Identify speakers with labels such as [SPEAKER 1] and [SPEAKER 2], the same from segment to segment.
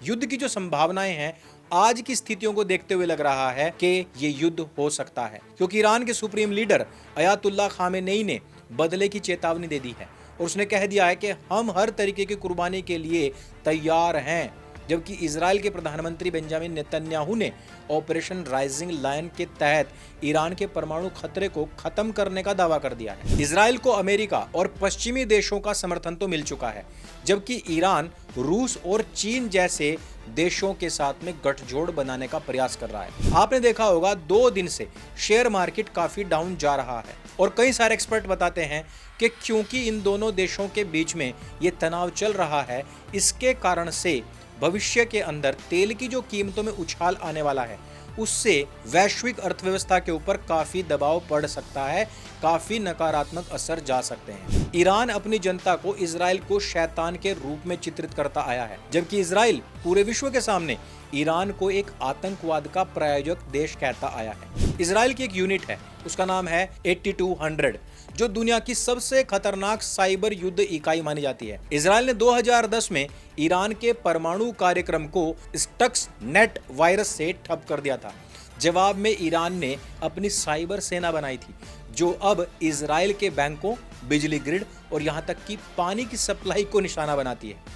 [SPEAKER 1] युद्ध की जो संभावनाएं हैं आज की स्थितियों को देखते हुए लग रहा है कि ये युद्ध हो सकता है, क्योंकि ईरान के सुप्रीम लीडर अयातुल्ला खामेनेई ने बदले की चेतावनी दे दी है और उसने कह दिया है कि हम हर तरीके की कुर्बानी के लिए तैयार हैं। जबकि इजराइल के प्रधानमंत्री बेंजामिन नेतन्याहू ने ऑपरेशन राइजिंग लायन के तहत ईरान के परमाणु खतरे को खत्म करने का दावा कर दिया है। इजराइल को अमेरिका और पश्चिमी देशों का समर्थन तो मिल चुका है, जबकि ईरान रूस और चीन जैसे देशों के साथ में गठजोड़ बनाने का प्रयास कर रहा है। आपने देखा होगा 2 दिन से शेयर मार्केट काफी डाउन जा रहा है और कई सारे एक्सपर्ट बताते हैं कि क्योंकि इन दोनों देशों के बीच में ये तनाव चल रहा है, इसके कारण से भविष्य के अंदर तेल की जो कीमतों में उछाल आने वाला है उससे वैश्विक अर्थव्यवस्था के ऊपर काफी दबाव पड़ सकता है, काफी नकारात्मक असर जा सकते हैं। ईरान अपनी जनता को इजराइल को शैतान के रूप में चित्रित करता आया है, जबकि इजराइल पूरे विश्व के सामने ईरान को एक आतंकवाद का प्रायोजक देश कहता आया है। इजराइल की एक यूनिट है, उसका नाम है 8200, जो दुनिया की सबसे खतरनाक साइबर युद्ध इकाई मानी जाती है। इजराइल ने 2010 में ईरान के परमाणु कार्यक्रम को स्टक्स नेट वायरस से ठप कर दिया था। जवाब में ईरान ने अपनी साइबर सेना बनाई थी, जो अब इजराइल के बैंकों, बिजली ग्रिड और यहां तक कि पानी की सप्लाई को निशाना बनाती है।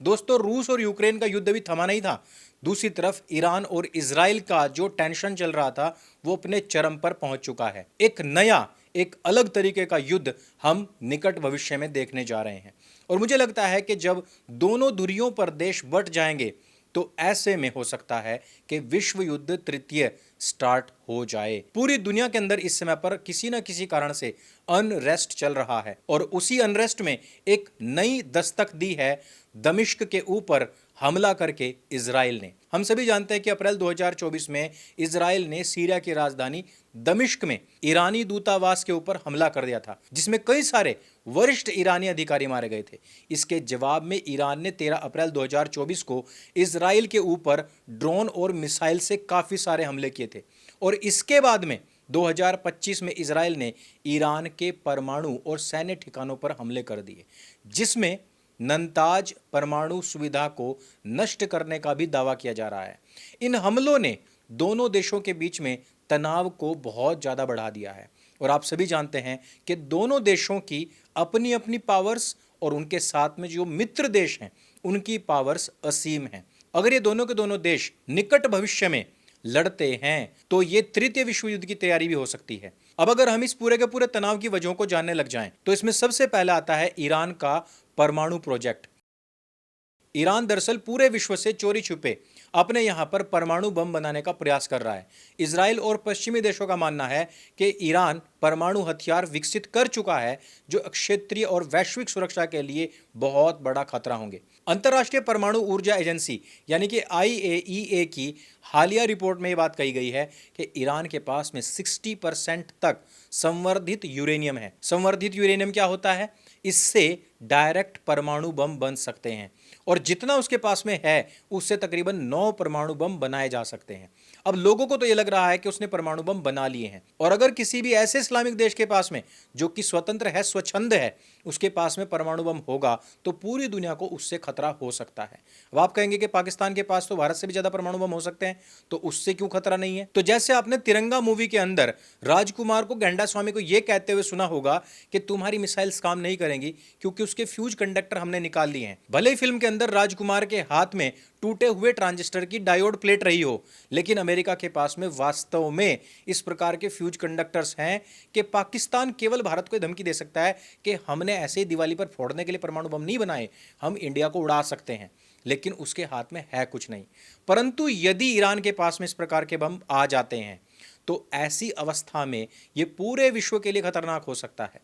[SPEAKER 1] दोस्तों, रूस और यूक्रेन का युद्ध भी थमा नहीं था। दूसरी तरफ ईरान और इजराइल का जो टेंशन चल रहा था वो अपने चरम पर पहुंच चुका है। एक अलग तरीके का युद्ध हम निकट भविष्य में देखने जा रहे हैं और मुझे लगता है कि जब दोनों धुरियों पर देश बंट जाएंगे तो ऐसे में हो सकता है कि विश्व युद्ध तृतीय स्टार्ट हो जाए। पूरी दुनिया के अंदर इस समय पर किसी न किसी कारण से अनरेस्ट चल रहा है और उसी अनरेस्ट में एक नई दस्तक दी है दमिश्क के ऊपर हमला करके इजराइल ने। हम सभी जानते हैं कि अप्रैल 2024 में इजराइल ने सीरिया की राजधानी दमिश्क में ईरानी दूतावास के ऊपर हमला कर दिया था, जिसमें कई सारे वरिष्ठ ईरानी अधिकारी मारे गए थे। इसके जवाब में ईरान ने 13 अप्रैल 2024 को इजराइल के ऊपर ड्रोन और मिसाइल से काफी सारे हमले किए थे और इसके बाद में 2025 में इजराइल ने ईरान के परमाणु और सैन्य ठिकानों पर हमले कर दिए, जिसमें नंताज परमाणु सुविधा को नष्ट करने का भी दावा किया जा रहा है। इन हमलों ने दोनों देशों के बीच में तनाव को बहुत ज़्यादा बढ़ा दिया है और आप सभी जानते हैं कि दोनों देशों की अपनी अपनी पावर्स और उनके साथ में जो मित्र देश हैं उनकी पावर्स असीम हैं। अगर ये दोनों के दोनों देश निकट भविष्य में लड़ते हैं तो ये तृतीय विश्व युद्ध की तैयारी भी हो सकती है। अब अगर हम इस पूरे के पूरे तनाव की वजहों को जानने लग जाएं तो इसमें सबसे पहला आता है ईरान का परमाणु प्रोजेक्ट। ईरान दरअसल पूरे विश्व से चोरी छुपे अपने यहां पर परमाणु बम बनाने का प्रयास कर रहा है। इजराइल और पश्चिमी देशों का मानना है कि ईरान परमाणु हथियार विकसित कर चुका है, जो क्षेत्रीय और वैश्विक सुरक्षा के लिए बहुत बड़ा खतरा होंगे। अंतर्राष्ट्रीय परमाणु ऊर्जा एजेंसी यानी कि IAEA की हालिया रिपोर्ट में ये बात कही गई है कि ईरान के पास में 60% तक संवर्धित यूरेनियम है। संवर्धित यूरेनियम क्या होता है? इससे डायरेक्ट परमाणु बम बन सकते हैं और जितना उसके पास में है उससे तकरीबन 9 परमाणु बम बनाए जा सकते हैं। अब लोगों को तो ये लग रहा है कि उसने परमाणु बम बना लिए हैं और अगर किसी भी ऐसे इस्लामिक देश के पास में जो कि स्वतंत्र है, स्वच्छंद है, उसके पास में परमाणु बम होगा तो पूरी दुनिया को उससे खतरा हो सकता है। अब आप कहेंगे कि पाकिस्तान के पास तो भारत से भी ज्यादा परमाणु बम हो सकते हैं, तो उससे क्यों खतरा नहीं है? तो जैसे आपने तिरंगा मूवी के अंदर राजकुमार को गेंडा स्वामी को यह कहते हुए सुना होगा कि तुम्हारी मिसाइल्स काम नहीं करेंगी क्योंकि उसके फ्यूज कंडक्टर हमने निकाल लिए हैं। भले ही फिल्म के अंदर राजकुमार के हाथ में टूटे हुए ट्रांजिस्टर की डायोड प्लेट रही हो, लेकिन अमेरिका के पास में वास्तव में इस प्रकार के फ्यूज कंडक्टर्स हैं कि पाकिस्तान केवल भारत को धमकी दे सकता है कि हमने ऐसे ही दिवाली पर फोड़ने के लिए परमाणु बम नहीं बनाए, हम इंडिया को उड़ा सकते हैं, लेकिन उसके हाथ में है कुछ नहीं। परंतु यदि ईरान के पास में इस प्रकार के बम आ जाते हैं तो ऐसी अवस्था में यह पूरे विश्व के लिए खतरनाक हो सकता है।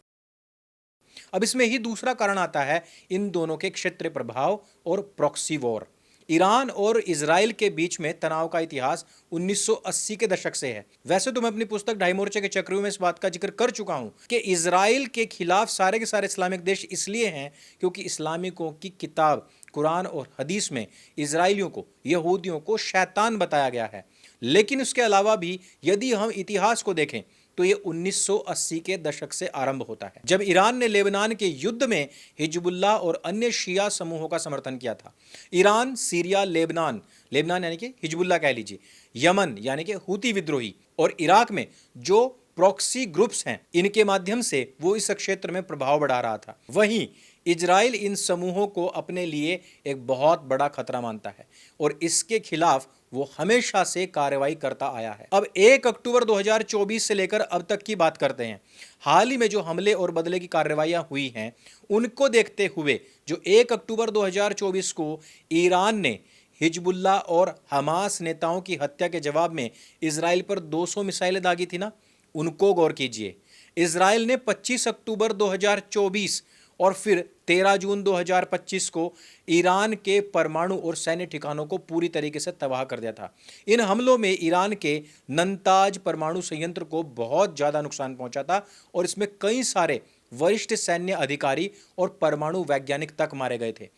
[SPEAKER 1] अब इसमें ही दूसरा कारण आता है इन दोनों के क्षेत्रीय प्रभाव और प्रॉक्सी वॉर। ईरान और इजराइल के बीच में तनाव का इतिहास 1980 के दशक से है। वैसे तो मैं अपनी पुस्तक ढाई मोर्चे के चक्रव्यूह में इस बात का जिक्र कर चुका हूं कि इजराइल के खिलाफ सारे के सारे इस्लामिक देश इसलिए हैं क्योंकि इस्लामिकों की किताब कुरान और हदीस में इजराइलियों को, यहूदियों को शैतान बताया गया है। लेकिन उसके अलावा भी यदि हम इतिहास को देखें तो ये 1980 के दशक से आरंभ होता है, जब ईरान ने लेबनान के युद्ध में हिजबुल्लाह और अन्य शिया समूहों का समर्थन किया था। ईरान, सीरिया, लेबनान लेबनान यानी कि हिजबुल्लाह कह लीजिए, यमन यानी कि हूती विद्रोही और इराक में जो प्रॉक्सी ग्रुप्स हैं, इनके माध्यम से वो इस क्षेत्र में प्रभाव बढ़ा रहा था। वहीं इजराइल इन समूहों को अपने लिए एक बहुत बड़ा खतरा मानता है और इसके खिलाफ वो हमेशा से कार्रवाई करता आया है। अब 1 अक्टूबर 2024 से लेकर अब तक की बात करते हैं। हाल ही में जो हमले और बदले की कार्रवाइयां हुई हैं, उनको देखते हुए जो 1 अक्टूबर 2024 को ईरान ने हिजबुल्लाह और हमास नेताओं की हत्या के जवाब में इजराइल पर 200 मिसाइलें दागी थी ना, उनको गौर कीजिए। इजराइल ने 25 अक्टूबर 2024 और फिर 13 जून 2025 को ईरान के परमाणु और सैन्य ठिकानों को पूरी तरीके से तबाह कर दिया था। इन हमलों में ईरान के नंताज परमाणु संयंत्र को बहुत ज़्यादा नुकसान पहुंचा था और इसमें कई सारे वरिष्ठ सैन्य अधिकारी और परमाणु वैज्ञानिक तक मारे गए थे।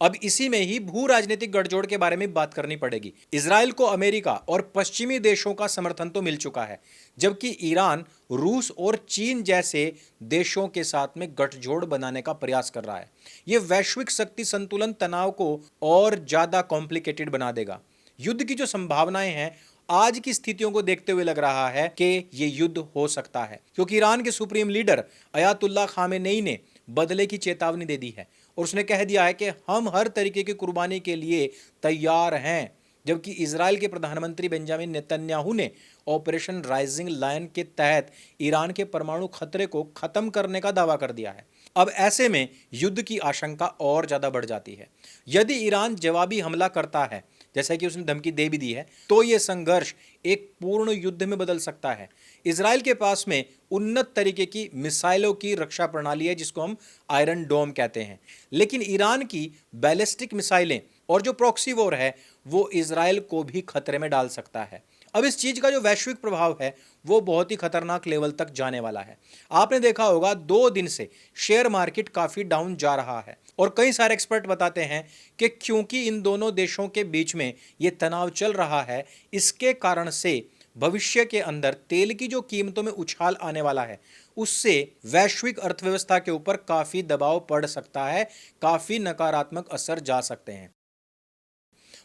[SPEAKER 1] अब इसी में ही भू राजनीतिक गठजोड़ के बारे में बात करनी पड़ेगी। इजराइल को अमेरिका और पश्चिमी देशों का समर्थन तो मिल चुका है, जबकि ईरान रूस और चीन जैसे देशों के साथ में गठजोड़ बनाने का प्रयास कर रहा है। यह वैश्विक शक्ति संतुलन तनाव को और ज्यादा कॉम्प्लिकेटेड बना देगा। युद्ध की जो संभावनाएं हैं, आज की स्थितियों को देखते हुए लग रहा है कि यह युद्ध हो सकता है, क्योंकि ईरान के सुप्रीम लीडर अयातुल्लाह खामेनेई ने बदले की चेतावनी दे दी है और उसने कह दिया है कि हम हर तरीके की कुर्बानी के लिए तैयार हैं। जबकि इजराइल के प्रधानमंत्री बेंजामिन नेतन्याहू ने ऑपरेशन राइजिंग लायन के तहत ईरान के परमाणु खतरे को खत्म करने का दावा कर दिया है। अब ऐसे में युद्ध की आशंका और ज्यादा बढ़ जाती है। यदि ईरान जवाबी हमला करता है, जैसा कि उसने धमकी दे भी दी है, तो यह संघर्ष एक पूर्ण युद्ध में बदल सकता है। इजराइल के पास में उन्नत तरीके की मिसाइलों की रक्षा प्रणाली है, जिसको हम आयरन डोम कहते हैं, लेकिन ईरान की बैलिस्टिक मिसाइलें और जो प्रॉक्सी वॉर है, वो इजराइल को भी खतरे में डाल सकता है। अब इस चीज का जो वैश्विक प्रभाव है, वो बहुत ही खतरनाक लेवल तक जाने वाला है। आपने देखा होगा 2 दिन से शेयर मार्केट काफी डाउन जा रहा है और कई सारे एक्सपर्ट बताते हैं कि क्योंकि इन दोनों देशों के बीच में ये तनाव चल रहा है, इसके कारण से भविष्य के अंदर तेल की जो कीमतों में उछाल आने वाला है, उससे वैश्विक अर्थव्यवस्था के ऊपर काफी दबाव पड़ सकता है, काफी नकारात्मक असर जा सकते हैं।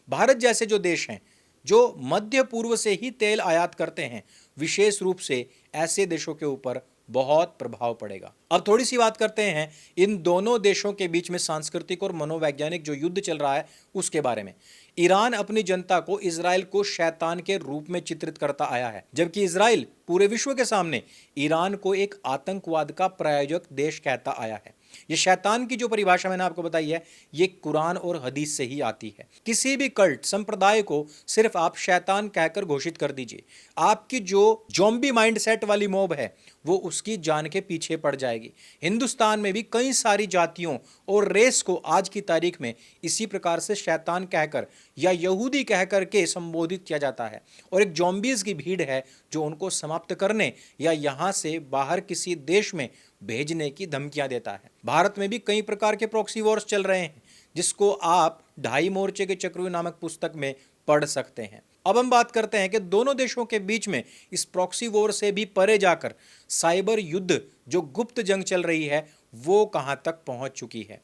[SPEAKER 1] भारत जैसे जो देश हैं, जो मध्य पूर्व से ही तेल आयात करते हैं, विशेष रूप से ऐसे देशों के ऊपर बहुत प्रभाव पड़ेगा। अब थोड़ी सी बात करते हैं इन दोनों देशों के बीच में सांस्कृतिक और मनोवैज्ञानिक जो युद्ध चल रहा है उसके बारे में। ईरान अपनी जनता को इजराइल को शैतान के रूप में चित्रित करता आया है, जबकि इजराइल पूरे विश्व के सामने ईरान को एक आतंकवाद का प्रायोजक देश कहता आया है। ये शैतान की जो परिभाषा मैंने आपको बताई है, ये कुरान और हदीस से ही आती है। किसी भी कल्ट संप्रदाय को सिर्फ आप शैतान कहकर घोषित कर दीजिए, आपकी जो जॉम्बी माइंडसेट वाली मॉब है, वो उसकी जान के पीछे पड़ जाएगी। हिंदुस्तान में भी कई सारी जातियों और रेस को आज की तारीख में इसी प्रकार से शैतान कहकर या यहूदी कहकर के संबोधित किया जाता है और एक जॉम्बीज की भीड़ है जो उनको समाप्त करने या यहां से बाहर किसी देश में भेजने की धमकियां देता है। भारत में भी कई प्रकार के प्रॉक्सी वॉर्स चल रहे हैं, जिसको आप 2.5 मोर्चे के चक्रव्यूह नामक पुस्तक में पढ़ सकते हैं। अब हम बात करते हैं कि दोनों देशों के बीच में इस प्रॉक्सी वॉर से भी परे जाकर साइबर युद्ध जो गुप्त जंग चल रही है, वो कहां तक पहुंच चुकी है।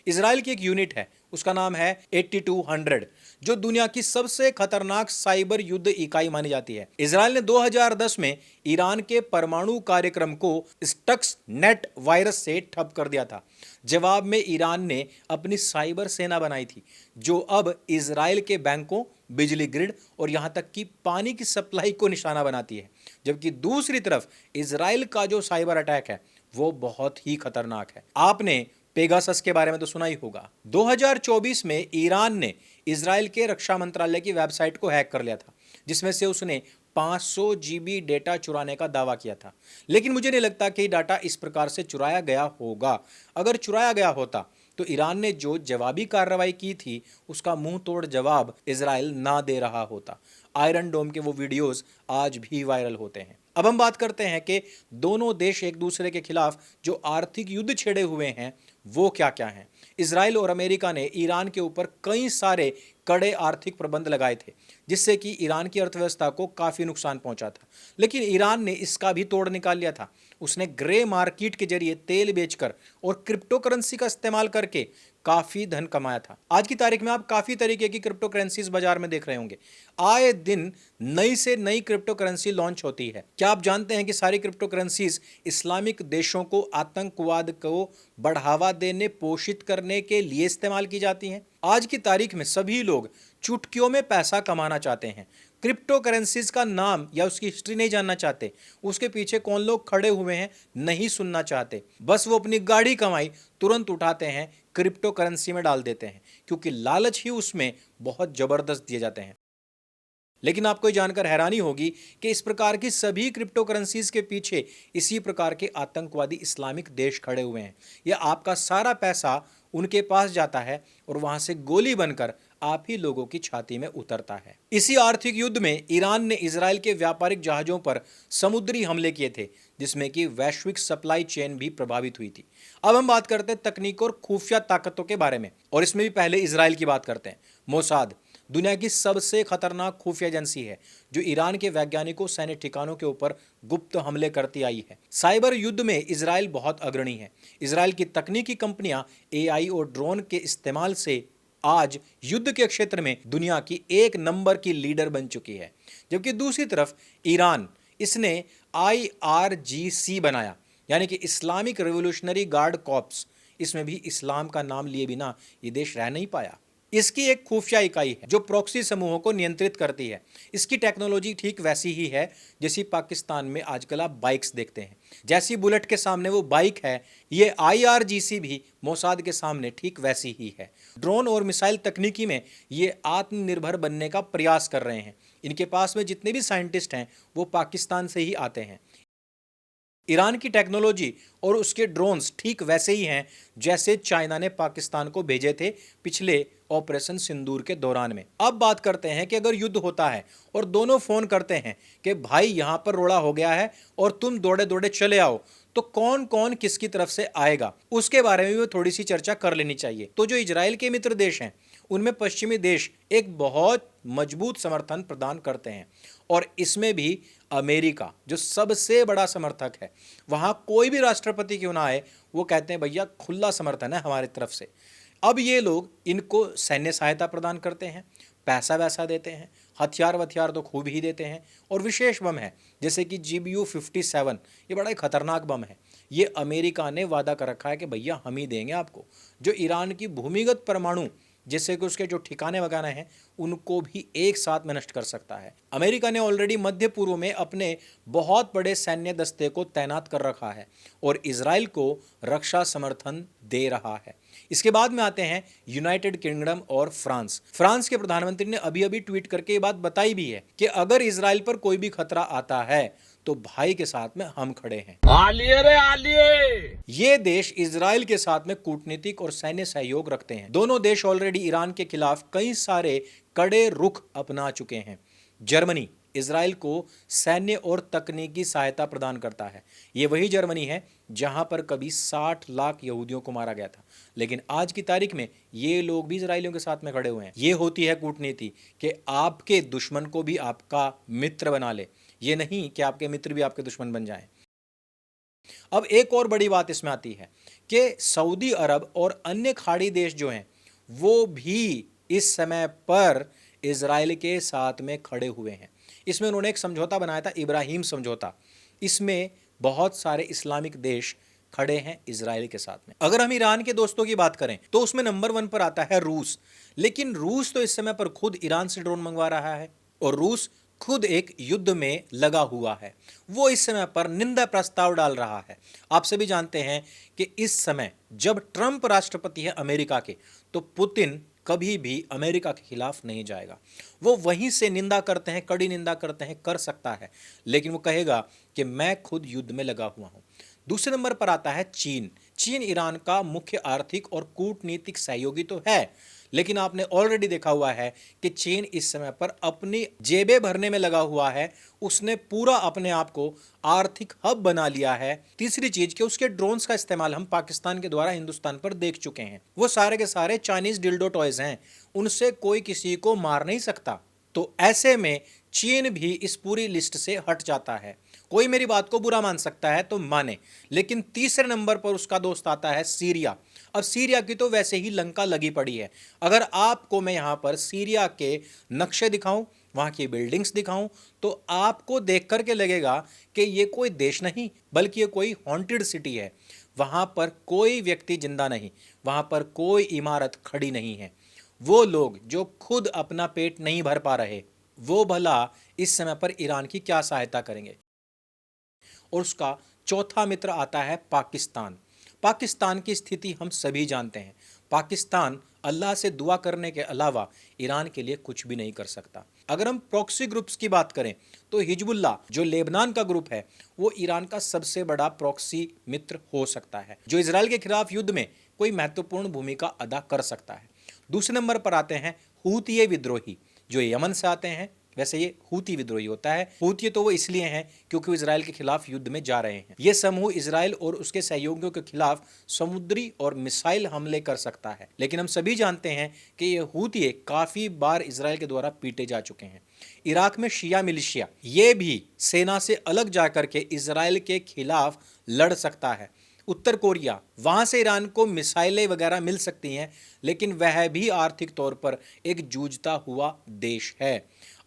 [SPEAKER 1] इजराइल की एक यूनिट है, उसका नाम है 8200, जो दुनिया की सबसे खतरनाक साइबर युद्ध इकाई मानी जाती है। इजराइल ने 2010 में ईरान के परमाणु कार्यक्रम को स्टक्स नेट वायरस से ठप कर दिया था। जवाब में ईरान ने अपनी साइबर सेना बनाई थी, जो अब इजराइल के बैंकों, बिजली ग्रिड और यहां तक कि पानी की सप्लाई को निशाना बनाती है। जबकि दूसरी तरफ इजराइल का जो साइबर अटैक है, वो बहुत ही खतरनाक है। आपने पेगासस के बारे में तो सुना ही होगा। 2024 में ईरान ने इजराइल के रक्षा मंत्रालय की वेबसाइट को हैक कर लिया था, जिसमें से उसने 500 जीबी डेटा चुराने का दावा किया था। लेकिन मुझे नहीं लगता कि डाटा इस प्रकार से चुराया गया होगा। अगर चुराया गया होता तो ईरान ने जो जवाबी कार्रवाई की थी, उसका मुंह तोड़ जवाब इजराइल ना दे रहा होता। आयरन डोम के वो वीडियोस आज भी वायरल होते हैं। अब हम बात करते हैं कि दोनों देश एक दूसरे के खिलाफ जो आर्थिक युद्ध छेड़े हुए हैं, वो क्या क्या हैं। इजराइल और अमेरिका ने ईरान के ऊपर कई सारे कड़े आर्थिक प्रबंध लगाए थे, जिससे कि ईरान की अर्थव्यवस्था को काफ़ी नुकसान पहुंचा था। लेकिन ईरान ने इसका भी तोड़ निकाल लिया था। उसने ग्रे मार्केट के जरिए तेल बेचकर और क्रिप्टो करेंसी का इस्तेमाल करके काफ़ी धन कमाया था। आज की तारीख में आप काफ़ी तरीके की क्रिप्टो करेंसीज बाजार में देख रहे होंगे। आए दिन नई से नई क्रिप्टो करेंसी लॉन्च होती है। क्या आप जानते हैं कि सारी क्रिप्टो करेंसीज इस्लामिक देशों को आतंकवाद को बढ़ावा देने, पोषित करने के लिए इस्तेमाल की जाती हैं? आज की तारीख में सभी लोग चुटकियों में पैसा कमाना चाहते हैं। क्रिप्टो करेंसीज का नाम या उसकी हिस्ट्री नहीं जानना चाहते, उसके पीछे कौन लोग खड़े हुए हैं नहीं सुनना चाहते। बस वो अपनी गाड़ी कमाई तुरंत उठाते हैं, क्रिप्टो करेंसी में डाल देते हैं, क्योंकि लालच ही उसमें बहुत जबरदस्त दिए जाते हैं। लेकिन आपको ये जानकर हैरानी होगी कि इस प्रकार की सभी क्रिप्टो करेंसीज के पीछे इसी प्रकार के आतंकवादी इस्लामिक देश खड़े हुए हैं। यह आपका सारा पैसा उनके पास जाता है और वहां से गोली बनकर आप ही लोगों की छाती में उतरता है। इसी आर्थिक युद्ध में ईरान ने इजराइल के व्यापारिक जहाजों पर समुद्री हमले किए थे, जिसमें कि वैश्विक सप्लाई चेन भी प्रभावित हुई थी। अब हम बात करते हैं तकनीक और खुफिया ताकतों के बारे में, और इसमें भी पहले इजराइल की बात करते हैं। मोसाद दुनिया की सबसे खतरनाक खुफिया एजेंसी है, जो ईरान के वैज्ञानिकों, सैन्य ठिकानों के ऊपर गुप्त हमले करती आई है। साइबर युद्ध में इजराइल बहुत अग्रणी है। इजराइल की तकनीकी कंपनियां एआई और ड्रोन के इस्तेमाल से आज युद्ध के क्षेत्र में दुनिया की एक नंबर की लीडर बन चुकी है। जबकि दूसरी तरफ ईरान, इसने IRGC बनाया, यानी कि इस्लामिक रिवोल्यूशनरी गार्ड कॉर्प्स। इसमें भी इस्लाम का नाम लिए बिना ये देश रह नहीं पाया। इसकी एक खुफिया इकाई है जो प्रॉक्सी समूहों को नियंत्रित करती है। इसकी टेक्नोलॉजी ठीक वैसी ही है जैसी पाकिस्तान में आजकल आप बाइक्स देखते हैं। जैसी बुलेट के सामने वो बाइक है, ये IRGC भी मोसाद के सामने ठीक वैसी ही है। ड्रोन और मिसाइल तकनीकी में ये आत्मनिर्भर बनने का प्रयास कर रहे हैं। इनके पास में जितने भी साइंटिस्ट हैं वो पाकिस्तान से ही आते हैं। ईरान की टेक्नोलॉजी और उसके ड्रोन्स ठीक वैसे ही हैं जैसे चाइना ने पाकिस्तान को भेजे थे पिछले ऑपरेशन सिंदूर के दौरान में। अब बात करते हैं कि अगर युद्ध होता है और दोनों फोन करते हैं कि भाई यहां पर रोड़ा हो गया है और तुम दौड़े दौड़े चले आओ, तो कौन कौन किसकी तरफ से आएगा, उसके बारे में भी थोड़ी सी चर्चा कर लेनी चाहिए। तो जो इजराइल के मित्र देश हैं उनमें पश्चिमी देश एक बहुत मजबूत समर्थन प्रदान करते हैं, और इसमें भी अमेरिका जो सबसे बड़ा समर्थक है। वहां कोई भी राष्ट्रपति क्यों ना आए, वो कहते हैं भैया खुला समर्थन है हमारी तरफ से। अब ये लोग इनको सैन्य सहायता प्रदान करते हैं, पैसा वैसा देते हैं, हथियार वथियार तो खूब ही देते हैं, और विशेष बम है जैसे कि GBU-57, ये बड़ा ही खतरनाक बम है। ये अमेरिका ने वादा कर रखा है कि भैया हम ही देंगे आपको, जो ईरान की भूमिगत परमाणु जैसे कि उसके जो ठिकाने वगैरह हैं उनको भी एक साथ में नष्ट कर सकता है। अमेरिका ने ऑलरेडी मध्य पूर्व में अपने बहुत बड़े सैन्य दस्ते को तैनात कर रखा है और इजराइल को रक्षा समर्थन दे रहा है। इसके बाद में आते हैं यूनाइटेड किंगडम और फ्रांस। फ्रांस के प्रधानमंत्री ने अभी अभी ट्वीट करके ये बात बताई भी है कि अगर इजराइल पर कोई भी खतरा आता है तो भाई के साथ में हम खड़े हैं। आलिए रे आलिए। ये देश इजराइल के साथ में कूटनीतिक और सैन्य सहयोग रखते हैं। दोनों देश ऑलरेडी ईरान के खिलाफ कई सारे कड़े रुख अपना चुके हैं। जर्मनी इजराइल को सैन्य और तकनीकी सहायता प्रदान करता है। ये वही जर्मनी है जहां पर कभी 60 लाख यहूदियों को मारा गया था, लेकिन आज की तारीख में ये लोग भी इजराइलियों के साथ में खड़े हुए हैं। ये होती है कूटनीति कि आपके दुश्मन को भी आपका मित्र बना ले, ये नहीं कि आपके मित्र भी आपके दुश्मन बन जाएं। अब एक और बड़ी बात इसमें आती है कि सऊदी अरब और अन्य खाड़ी देश जो हैं वो भी इस समय पर इजराइल के साथ में खड़े हुए हैं। इसमें उन्होंने एक समझौता बनाया था, इब्राहिम समझौता। इसमें बहुत सारे इस्लामिक देश खड़े हैं इजराइल के साथ में। अगर हम ईरान के दोस्तों की बात करें तो उसमें नंबर 1 पर आता है रूस। लेकिन रूस तो इस समय पर खुद ईरान से ड्रोन मंगवा रहा है और रूस खुद एक युद्ध में लगा हुआ है। वो इस समय पर निंदा प्रस्ताव डाल रहा है। आप सभी जानते हैं कि इस समय जब ट्रंप राष्ट्रपति है अमेरिका के, तो पुतिन कभी भी अमेरिका के खिलाफ नहीं जाएगा। वो वहीं से निंदा करते हैं, कड़ी निंदा करते हैं, कर सकता है, लेकिन वो कहेगा कि मैं खुद युद्ध में लगा हुआ हूं। दूसरे नंबर पर आता है चीन। चीन ईरान का मुख्य आर्थिक और कूटनीतिक सहयोगी तो है, लेकिन आपने ऑलरेडी देखा हुआ है कि चीन इस समय पर अपनी जेबें भरने में लगा हुआ है। उसने पूरा अपने आप को आर्थिक हब बना लिया है। तीसरी चीज कि उसके ड्रोन्स का इस्तेमाल हम पाकिस्तान के द्वारा हिंदुस्तान पर देख चुके हैं। वो सारे के सारे चाइनीज डिल्डो टॉयज हैं, उनसे कोई किसी को मार नहीं सकता। तो ऐसे में चीन भी इस पूरी लिस्ट से हट जाता है। कोई मेरी बात को बुरा मान सकता है तो माने, लेकिन तीसरे नंबर पर उसका दोस्त आता है सीरिया। अब सीरिया की तो वैसे ही लंका लगी पड़ी है। अगर आपको मैं यहां पर सीरिया के नक्शे दिखाऊं, वहां की बिल्डिंग्स दिखाऊं, तो आपको देख करके लगेगा कि ये कोई देश नहीं बल्कि ये कोई हॉन्टेड सिटी है। वहां पर कोई व्यक्ति जिंदा नहीं, वहां पर कोई इमारत खड़ी नहीं है। वो लोग जो खुद अपना पेट नहीं भर पा रहे, वो भला इस समय पर ईरान की क्या सहायता करेंगे। और उसका चौथा मित्र आता है पाकिस्तान। पाकिस्तान की स्थिति हम सभी जानते हैं। पाकिस्तान अल्लाह से दुआ करने के अलावा ईरान के लिए कुछ भी नहीं कर सकता। अगर हम प्रॉक्सी ग्रुप्स की बात करें तो हिजबुल्लाह जो लेबनान का ग्रुप है, वो ईरान का सबसे बड़ा प्रॉक्सी मित्र हो सकता है, जो इसराइल के खिलाफ युद्ध में कोई महत्वपूर्ण भूमिका अदा कर सकता है। दूसरे नंबर पर आते हैं हूती विद्रोही, जो यमन से आते हैं। वैसे ये हूती विद्रोही होता है। हूती तो वो इसलिए हैं क्योंकि वो इसराइल के खिलाफ युद्ध में जा रहे हैं। ये समूह इसराइल और उसके सहयोगियों के खिलाफ समुद्री और मिसाइल हमले कर सकता है। लेकिन हम सभी जानते हैं कि ये हूती काफी बार इसराइल के द्वारा पीटे जा चुके हैं। इराक में शिया मिलिशिया, ये भी सेना से अलग जाकर के इसराइल के खिलाफ लड़ सकता है। उत्तर कोरिया, वहां से ईरान को मिसाइलें वगैरह मिल सकती हैं, लेकिन वह भी आर्थिक तौर पर एक जूझता हुआ देश है।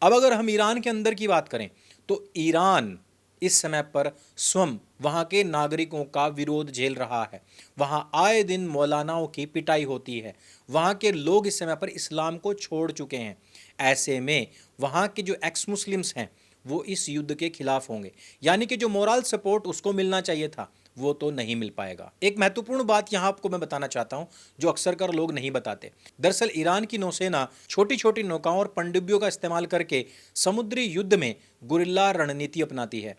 [SPEAKER 1] अब अगर हम ईरान के अंदर की बात करें तो ईरान इस समय पर स्वयं वहां के नागरिकों का विरोध झेल रहा है। वहां आए दिन मौलानाओं की पिटाई होती है। वहां के लोग इस समय पर इस्लाम को छोड़ चुके हैं। ऐसे में वहां के जो एक्स मुस्लिम्स हैं वो इस युद्ध के खिलाफ होंगे, यानी कि जो मोरल सपोर्ट उसको मिलना चाहिए था वो तो नहीं मिल पाएगा। एक महत्वपूर्ण बात यहां आपको मैं बताना चाहता हूं जो अक्सर कर लोग नहीं बताते। दरअसल ईरान की नौसेना छोटी छोटी नौकाओं और पनडुब्बियों का इस्तेमाल करके समुद्री युद्ध में गुरिल्ला रणनीति अपनाती है।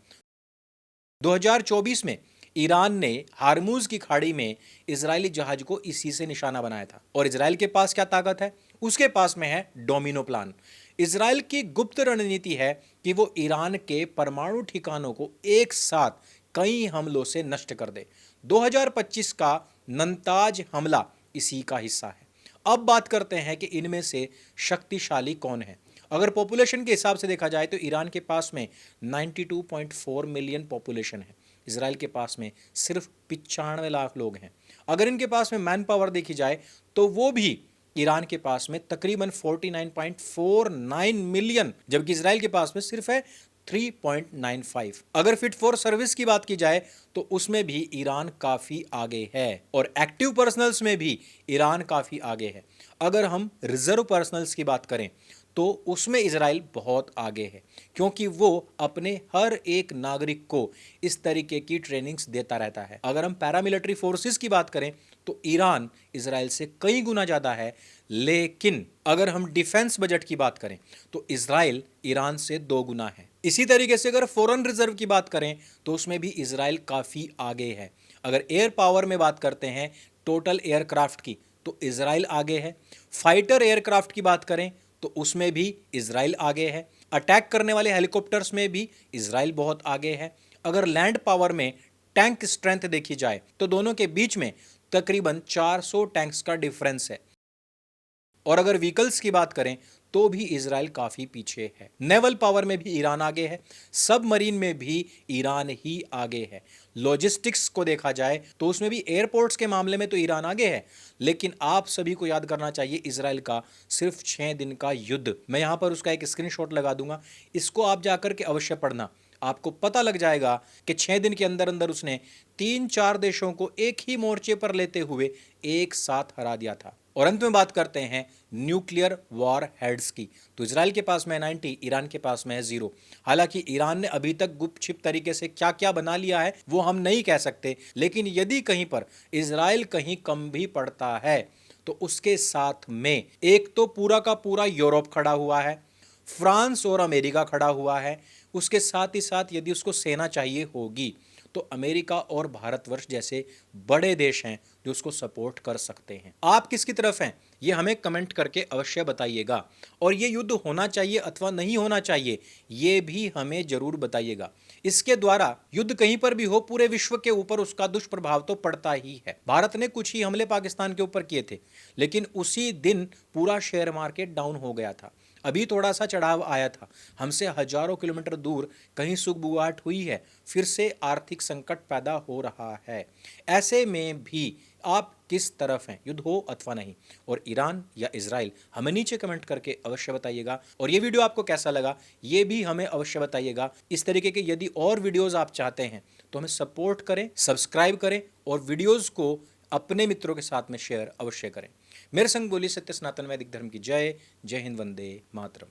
[SPEAKER 1] 2024 में ईरान ने हार्मूज की खाड़ी में इजरायली जहाज को इसी से निशाना बनाया था। और इजराइल के पास क्या ताकत है? उसके पास में है डोमिनो प्लान। इजराइल की गुप्त रणनीति है कि वो ईरान के परमाणु ठिकानों को एक साथ कई हमलों से नष्ट कर दे। 2025 का नंताज हमला इसी का हिस्सा है। अब बात करते हैं कि इनमें से शक्तिशाली कौन है। अगर पॉपुलेशन के हिसाब से देखा जाए तो ईरान के पास में 92.4 मिलियन पॉपुलेशन है। इजराइल के पास में सिर्फ 95 लाख लोग हैं। अगर इनके पास में मैन पावर देखी जाए तो वो भी ईरान के पास में तकरीबन 49.49 मिलियन, जबकि इजराइल के पास में सिर्फ है 3.95। अगर फिट फॉर सर्विस की बात की जाए तो उसमें भी ईरान काफी आगे है और एक्टिव पर्सनल्स में भी ईरान काफी आगे है। अगर हम रिजर्व पर्सनल्स की बात करें तो उसमें इजराइल बहुत आगे है, क्योंकि वो अपने हर एक नागरिक को इस तरीके की ट्रेनिंग्स देता रहता है। अगर हम पैरामिलिट्री फोर्सेस की बात करें तो ईरान इजराइल से कई गुना ज़्यादा है। लेकिन अगर हम डिफेंस बजट की बात करें तो इजराइल ईरान से 2 गुना है। इसी तरीके से अगर फॉरेन रिजर्व की बात करें तो उसमें भी इजराइल काफ़ी आगे है। अगर एयर पावर में बात करते हैं टोटल एयरक्राफ्ट की तो इजराइल आगे है। फाइटर एयरक्राफ्ट की बात करें तो उसमें भी इजराइल आगे है। अटैक करने वाले हेलीकॉप्टर्स में भी इजराइल बहुत आगे है। अगर लैंड पावर में टैंक स्ट्रेंथ देखी जाए तो दोनों के बीच में तकरीबन 400 टैंक्स का डिफरेंस है। और अगर व्हीकल्स की बात करें तो भी इजराइल काफी पीछे है। नेवल पावर में भी ईरान आगे है। सबमरीन में भी ईरान ही आगे है। लॉजिस्टिक्स को देखा जाए तो उसमें भी एयरपोर्ट्स के मामले में तो ईरान आगे है। लेकिन आप सभी को याद करना चाहिए इजराइल का सिर्फ 6 दिन का युद्ध। मैं यहां पर उसका एक स्क्रीनशॉट लगा दूंगा, इसको आप जाकर के अवश्य पढ़ना। आपको पता लग जाएगा कि 6 दिन के अंदर अंदर उसने 3-4 देशों को एक ही मोर्चे पर लेते हुए एक साथ हरा दिया था। और अंत में बात करते हैं न्यूक्लियर वॉर हेड्स की, तो इजराइल के पास में 90, ईरान के पास में है 0। हालांकि ईरान ने अभी तक गुप्त छिप तरीके से क्या क्या बना लिया है वो हम नहीं कह सकते, लेकिन यदि कहीं पर इजराइल कहीं कम भी पड़ता है तो उसके साथ में एक तो पूरा का पूरा यूरोप खड़ा हुआ है, फ्रांस और अमेरिका खड़ा हुआ है। उसके साथ ही साथ यदि उसको सेना चाहिए होगी तो अमेरिका और भारतवर्ष जैसे बड़े देश हैं जो उसको सपोर्ट कर सकते हैं। आप किसकी तरफ हैं ये हमें कमेंट करके अवश्य बताइएगा, और ये युद्ध होना चाहिए अथवा नहीं होना चाहिए ये भी हमें जरूर बताइएगा। इसके द्वारा युद्ध कहीं पर भी हो पूरे विश्व के ऊपर उसका दुष्प्रभाव तो पड़ता ही है। भारत ने कुछ ही हमले पाकिस्तान के ऊपर किए थे, लेकिन उसी दिन पूरा शेयर मार्केट डाउन हो गया था। अभी थोड़ा सा चढ़ाव आया था, हमसे हजारों किलोमीटर दूर कहीं सुगबुगाहट हुई है, फिर से आर्थिक संकट पैदा हो रहा है। ऐसे में भी आप किस तरफ हैं, युद्ध हो अथवा नहीं? और ईरान या इजराइल, हमें नीचे कमेंट करके अवश्य बताइएगा। और ये वीडियो आपको कैसा लगा ये भी हमें अवश्य बताइएगा। इस तरीके के यदि और वीडियोस आप चाहते हैं तो हमें सपोर्ट करें, सब्सक्राइब करें और वीडियोस को अपने मित्रों के साथ में शेयर अवश्य करें। मेरे संग बोली सत्य सनातन वैदिक धर्म की जय। जय हिंद, वंदे मातरम।